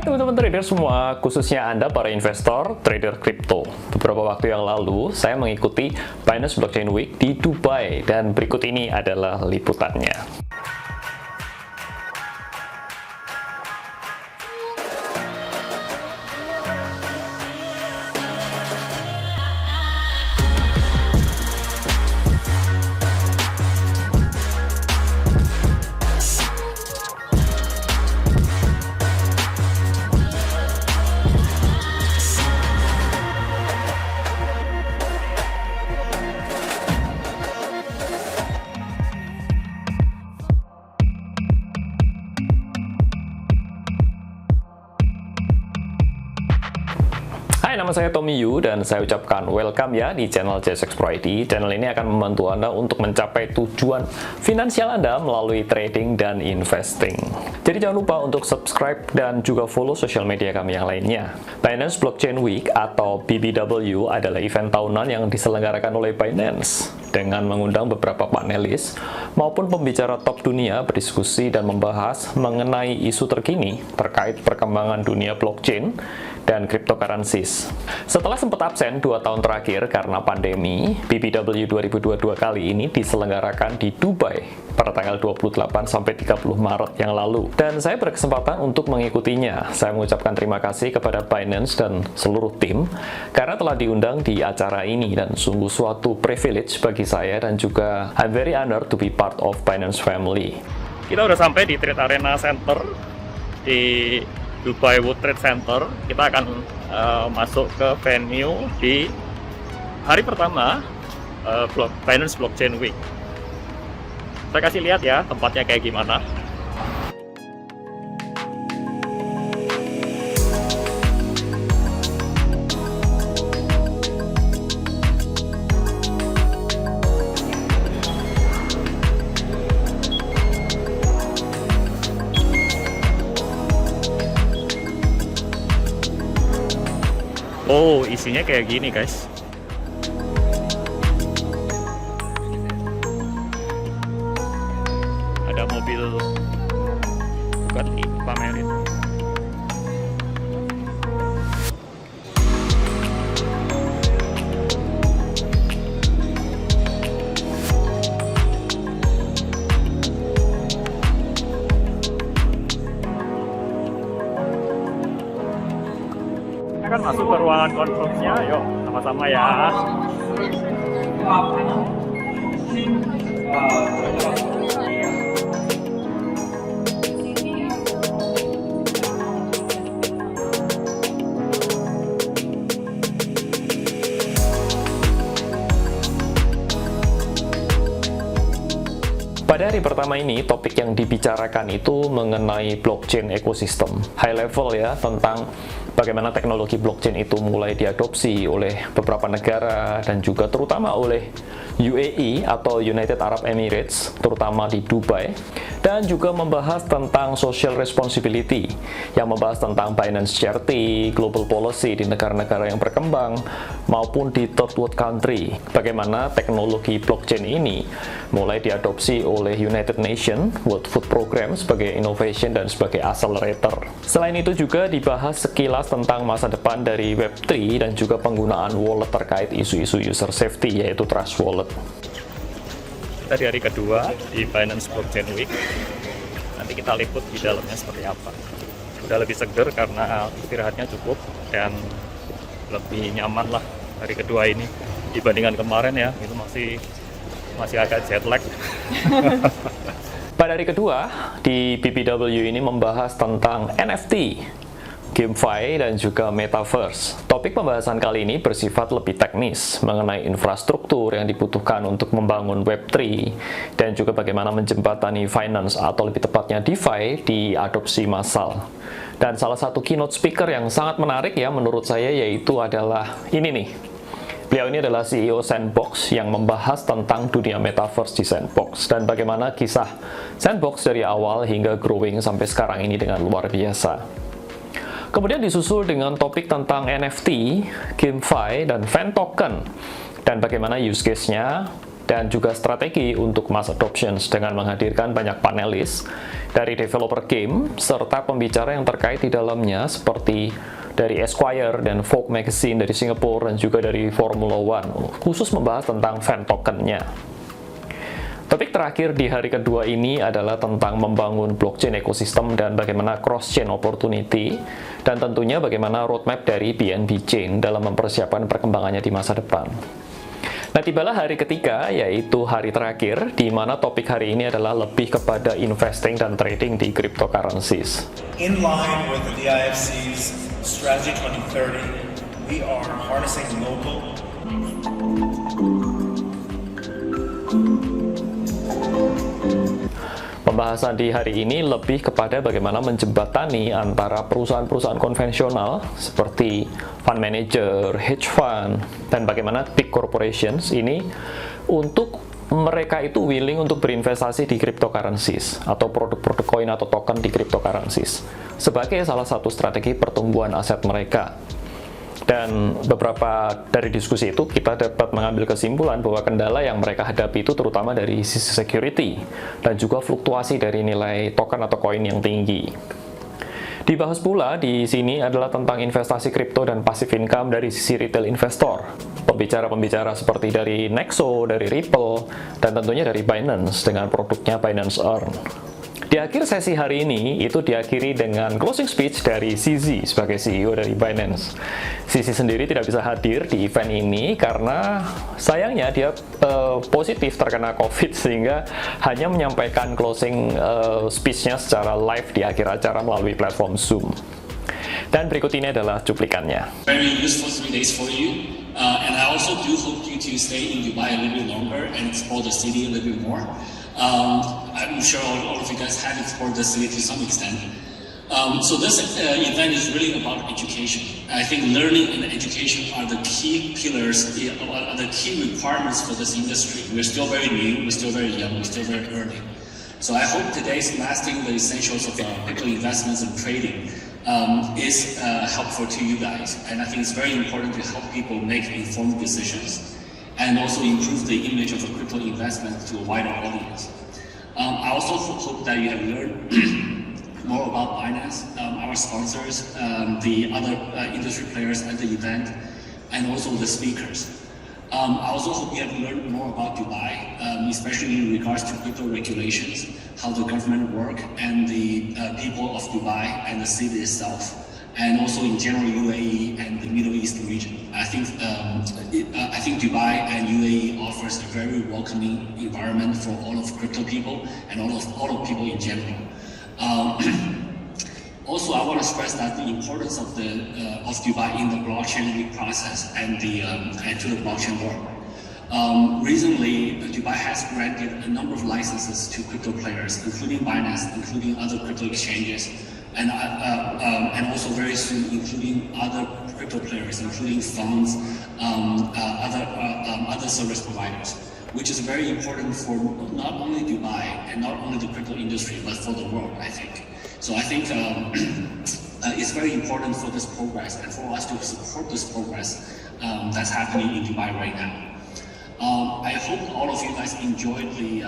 teman-teman trader semua, khususnya Anda para investor, trader kripto. Beberapa waktu yang lalu, saya mengikuti Binance Blockchain Week di Dubai, dan berikut ini adalah liputannya. Hai, nama saya Tommy Yu dan saya ucapkan welcome ya di channel JSX Pro ID. Channel ini akan membantu Anda untuk mencapai tujuan finansial Anda melalui trading dan investing. Jadi jangan lupa untuk subscribe dan juga follow sosial media kami yang lainnya. Binance Blockchain Week atau BBW adalah event tahunan yang diselenggarakan oleh Binance dengan mengundang beberapa panelis maupun pembicara top dunia berdiskusi dan membahas mengenai isu terkini terkait perkembangan dunia blockchain dan cryptocurrencies. Setelah sempat absen 2 tahun terakhir karena pandemi, BBW 2022 kali ini diselenggarakan di Dubai pada tanggal 28 sampai 30 Maret yang lalu. Dan saya berkesempatan untuk mengikutinya. Saya mengucapkan terima kasih kepada Binance dan seluruh tim karena telah diundang di acara ini, dan sungguh suatu privilege bagi saya, dan juga I'm very honored to be part of Binance family. Kita udah sampai di Trade Arena Center di Dubai World Trade Center. Kita akan masuk ke venue di hari pertama Binance Blockchain Week. Saya kasih lihat ya tempatnya kayak gimana. Oh, isinya kayak gini guys. Ada mobil Bugatti pamerin. Kita akan masuk ke ruangan conference-nya. Yuk, sama-sama ya. Pada hari pertama ini, topik yang dibicarakan itu mengenai blockchain ekosistem. High level ya, tentang bagaimana teknologi blockchain itu mulai diadopsi oleh beberapa negara dan juga terutama oleh UAE atau United Arab Emirates, terutama di Dubai, dan juga membahas tentang social responsibility yang membahas tentang Binance Charity, global policy di negara-negara yang berkembang maupun di third world country. Bagaimana teknologi blockchain ini mulai diadopsi oleh United Nations World Food Program sebagai innovation dan sebagai accelerator. Selain itu juga dibahas sekilas tentang masa depan dari Web3 dan juga penggunaan wallet terkait isu-isu user safety, yaitu Trust Wallet. Kita di hari kedua di Binance Blockchain Week. Nanti kita liput di dalamnya seperti apa. Udah lebih seger karena istirahatnya cukup dan lebih nyaman lah hari kedua ini dibandingkan kemarin ya. Itu masih agak jet lag. Pada hari kedua di BBW ini membahas tentang NFT, GameFi, dan juga Metaverse. Topik pembahasan kali ini bersifat lebih teknis mengenai infrastruktur yang dibutuhkan untuk membangun Web3 dan juga bagaimana menjembatani finance atau lebih tepatnya DeFi diadopsi massal. Dan salah satu keynote speaker yang sangat menarik ya menurut saya yaitu adalah ini nih. Beliau ini adalah CEO Sandbox yang membahas tentang dunia Metaverse di Sandbox dan bagaimana kisah Sandbox dari awal hingga growing sampai sekarang ini dengan luar biasa. Kemudian disusul dengan topik tentang NFT, GameFi, dan fan token, dan bagaimana use case-nya dan juga strategi untuk mass adoption dengan menghadirkan banyak panelis dari developer game serta pembicara yang terkait di dalamnya seperti dari Esquire dan Vogue Magazine dari Singapura dan juga dari Formula One khusus membahas tentang fan tokennya. Topik terakhir di hari kedua ini adalah tentang membangun blockchain ekosistem dan bagaimana cross-chain opportunity dan tentunya bagaimana roadmap dari BNB Chain dalam mempersiapkan perkembangannya di masa depan. Nah, tibalah hari ketiga, yaitu hari terakhir, di mana topik hari ini adalah lebih kepada investing dan trading di cryptocurrencies. In line with the DIFC's Strategy 2030, we are harnessing local Pembahasan di hari ini lebih kepada bagaimana menjembatani antara perusahaan-perusahaan konvensional seperti fund manager, hedge fund, dan bagaimana big corporations ini untuk mereka itu willing untuk berinvestasi di cryptocurrencies atau produk-produk koin atau token di cryptocurrencies sebagai salah satu strategi pertumbuhan aset mereka. Dan beberapa dari diskusi itu kita dapat mengambil kesimpulan bahwa kendala yang mereka hadapi itu terutama dari sisi security dan juga fluktuasi dari nilai token atau koin yang tinggi. Dibahas pula di sini adalah tentang investasi kripto dan passive income dari sisi retail investor. Pembicara-pembicara seperti dari Nexo, dari Ripple, dan tentunya dari Binance dengan produknya Binance Earn. Di akhir sesi hari ini, itu diakhiri dengan closing speech dari CZ sebagai CEO dari Binance. CZ sendiri tidak bisa hadir di event ini karena sayangnya dia positif terkena COVID sehingga hanya menyampaikan closing speech-nya secara live di akhir acara melalui platform Zoom. Dan berikut ini adalah cuplikannya. Very useful 3 days for you, and I also do hope you to stay in Dubai a little bit longer and explore the city a little bit more. I'm sure all of you guys have explored the city to some extent. So this event is really about education. I think learning and education are the key pillars, are the key requirements for this industry. We're still very new, we're still very young, we're still very early. So I hope today's mastering the essentials of crypto investments and trading is helpful to you guys. And I think it's very important to help people make informed decisions and also improve the image of a crypto investment to a wider audience. I also hope that you have learned more about Binance, our sponsors, the other industry players at the event, and also the speakers. I also hope you have learned more about Dubai, especially in regards to crypto regulations, how the government work, and the people of Dubai and the city itself, and also in general UAE and the Middle East region. I think Dubai and UAE offers a very welcoming environment for all of crypto people and all of people in general. Also, I want to stress that the importance of Dubai in the blockchain process and to the blockchain world. Recently, Dubai has granted a number of licenses to crypto players, including Binance, including other crypto exchanges, and also very soon including other crypto players, including funds, other service providers, which is very important for not only Dubai and not only the crypto industry, but for the world, I think. So I think it's very important for this progress and for us to support this progress that's happening in Dubai right now. I hope all of you guys enjoyed the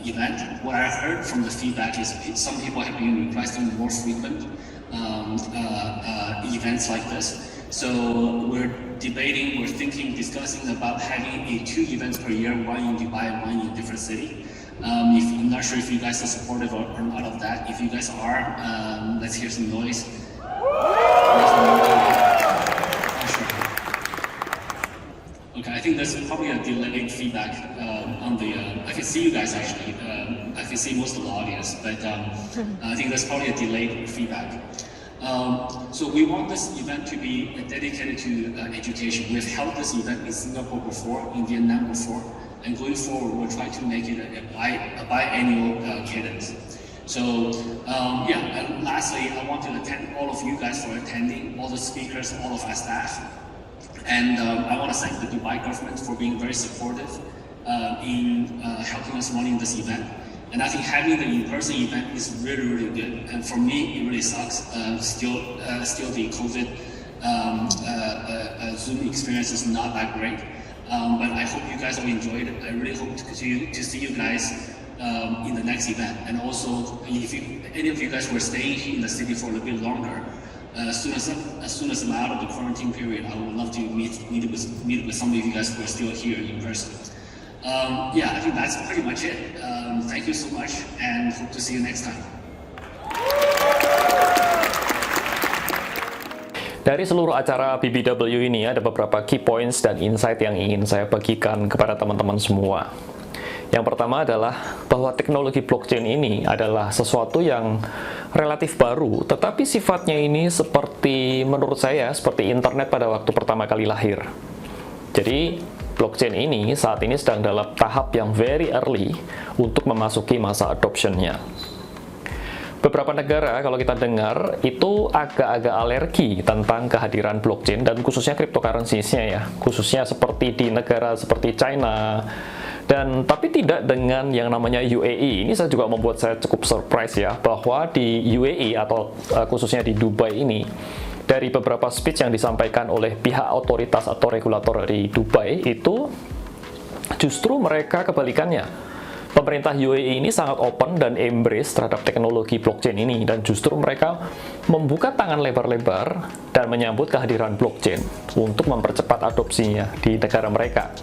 event. What I heard from the feedback is some people have been requesting more frequent events like this. So we're discussing about having 2 events per year, one in Dubai and one in a different city. I'm not sure if you guys are supportive or not of that. If you guys are, let's hear some noise. Okay, I think there's probably a delayed feedback on the. I can see you guys actually. I can see most of the audience, but I think there's probably a delayed feedback. So we want this event to be dedicated to education. We've held this event in Singapore before, in Vietnam before, and going forward, we'll try to make it a biannual cadence. So and lastly, I want to thank all of you guys for attending, all the speakers, all of our staff. And I want to thank the Dubai government for being very supportive in helping us running this event. And I think having the in-person event is really, really good. And for me, it really sucks. Still the COVID Zoom experience is not that great. But I hope you guys all enjoyed it. I really hope to see you guys in the next event. And also, if any of you guys were staying in the city for a little bit longer, as soon as I'm out of the quarantine period, I would love to meet with some of you guys who are still here in person. Yeah, I think that's pretty much it. Thank you so much, and hope to see you next time. Dari seluruh acara BBW ini ada beberapa key points dan insight yang ingin saya bagikan kepada teman-teman semua. Yang pertama adalah bahwa teknologi blockchain ini adalah sesuatu yang relatif baru, tetapi sifatnya ini seperti, menurut saya, seperti internet pada waktu pertama kali lahir. Jadi, blockchain ini saat ini sedang dalam tahap yang very early untuk memasuki masa adoption-nya. Beberapa negara, kalau kita dengar, itu agak-agak alergi tentang kehadiran blockchain dan khususnya cryptocurrencies-nya ya. Khususnya seperti di negara seperti China, dan tapi tidak dengan yang namanya UAE. Ini saya juga membuat saya cukup surprise ya, bahwa di UAE atau khususnya di Dubai ini, dari beberapa speech yang disampaikan oleh pihak otoritas atau regulator di Dubai itu justru mereka kebalikannya. Pemerintah UAE ini sangat open dan embrace terhadap teknologi blockchain ini, dan justru mereka membuka tangan lebar-lebar dan menyambut kehadiran blockchain untuk mempercepat adopsinya di negara mereka.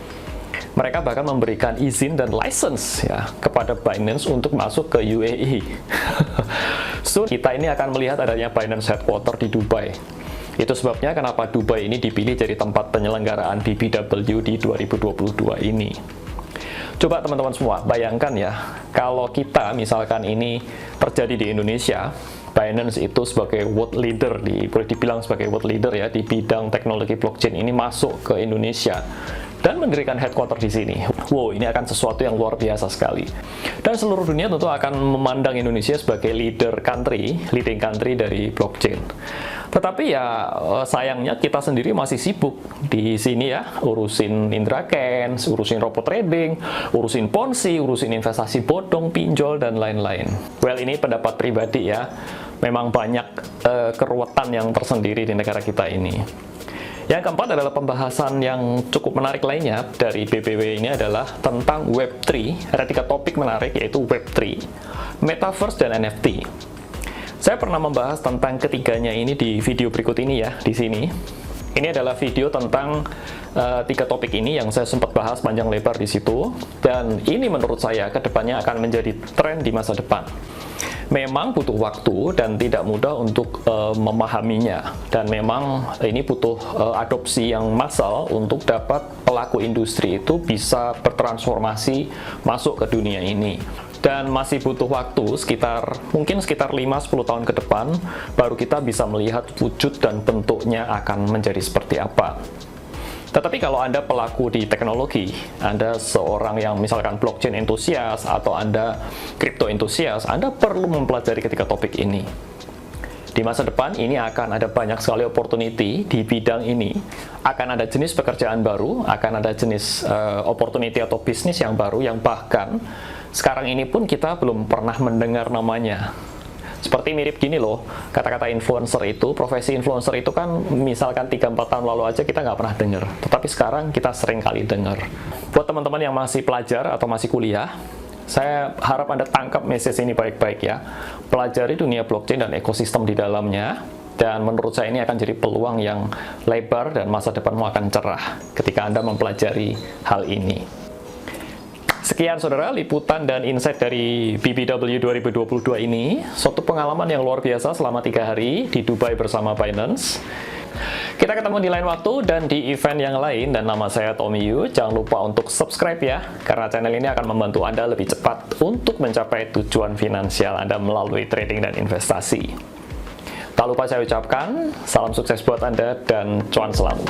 Mereka bahkan memberikan izin dan license ya kepada Binance untuk masuk ke UAE. So, kita ini akan melihat adanya Binance headquarter di Dubai. Itu sebabnya kenapa Dubai ini dipilih jadi tempat penyelenggaraan BBW di 2022 ini. Coba teman-teman semua, bayangkan ya, kalau kita misalkan ini terjadi di Indonesia, Binance itu sebagai world leader, boleh dibilang sebagai world leader ya, di bidang teknologi blockchain ini masuk ke Indonesia dan mendirikan headquarter di sini. Wow, ini akan sesuatu yang luar biasa sekali. Dan seluruh dunia tentu akan memandang Indonesia sebagai leading country dari blockchain. Tetapi ya sayangnya kita sendiri masih sibuk di sini ya, urusin Indrakens, urusin robot trading, urusin ponzi, urusin investasi bodong, pinjol, dan lain-lain. Well, ini pendapat pribadi ya, memang banyak keruwetan yang tersendiri di negara kita ini. Yang keempat adalah pembahasan yang cukup menarik lainnya dari BBW ini adalah tentang Web3. Ada 3 topik menarik, yaitu Web3, Metaverse, dan NFT. Saya pernah membahas tentang ketiganya ini di video berikut ini ya, di sini. Ini adalah video tentang 3 topik ini yang saya sempat bahas panjang lebar di situ, dan ini menurut saya kedepannya akan menjadi tren di masa depan. Memang butuh waktu dan tidak mudah untuk memahaminya, dan memang ini butuh adopsi yang massal untuk dapat pelaku industri itu bisa bertransformasi masuk ke dunia ini. Dan masih butuh waktu mungkin sekitar 5-10 tahun ke depan baru kita bisa melihat wujud dan bentuknya akan menjadi seperti apa. Tetapi kalau Anda pelaku di teknologi, Anda seorang yang misalkan blockchain enthusiast atau Anda crypto enthusiast, Anda perlu mempelajari ketiga topik ini. Di masa depan ini akan ada banyak sekali opportunity di bidang ini, akan ada jenis pekerjaan baru, akan ada jenis opportunity atau bisnis yang baru yang bahkan sekarang ini pun kita belum pernah mendengar namanya. Seperti mirip gini loh, kata-kata influencer itu, profesi influencer itu kan misalkan 3-4 tahun lalu aja kita nggak pernah dengar, tetapi sekarang kita sering kali dengar. Buat teman-teman yang masih pelajar atau masih kuliah, saya harap Anda tangkap message ini baik-baik ya. Pelajari dunia blockchain dan ekosistem di dalamnya, dan menurut saya ini akan jadi peluang yang lebar dan masa depanmu akan cerah ketika Anda mempelajari hal ini. Sekian saudara, liputan dan insight dari BBW 2022 ini. Suatu pengalaman yang luar biasa selama 3 hari di Dubai bersama Binance. Kita ketemu di lain waktu dan di event yang lain, dan nama saya Tommy Yu. Jangan lupa untuk subscribe ya, karena channel ini akan membantu Anda lebih cepat untuk mencapai tujuan finansial Anda melalui trading dan investasi. Tak lupa saya ucapkan, salam sukses buat Anda dan cuan selalu.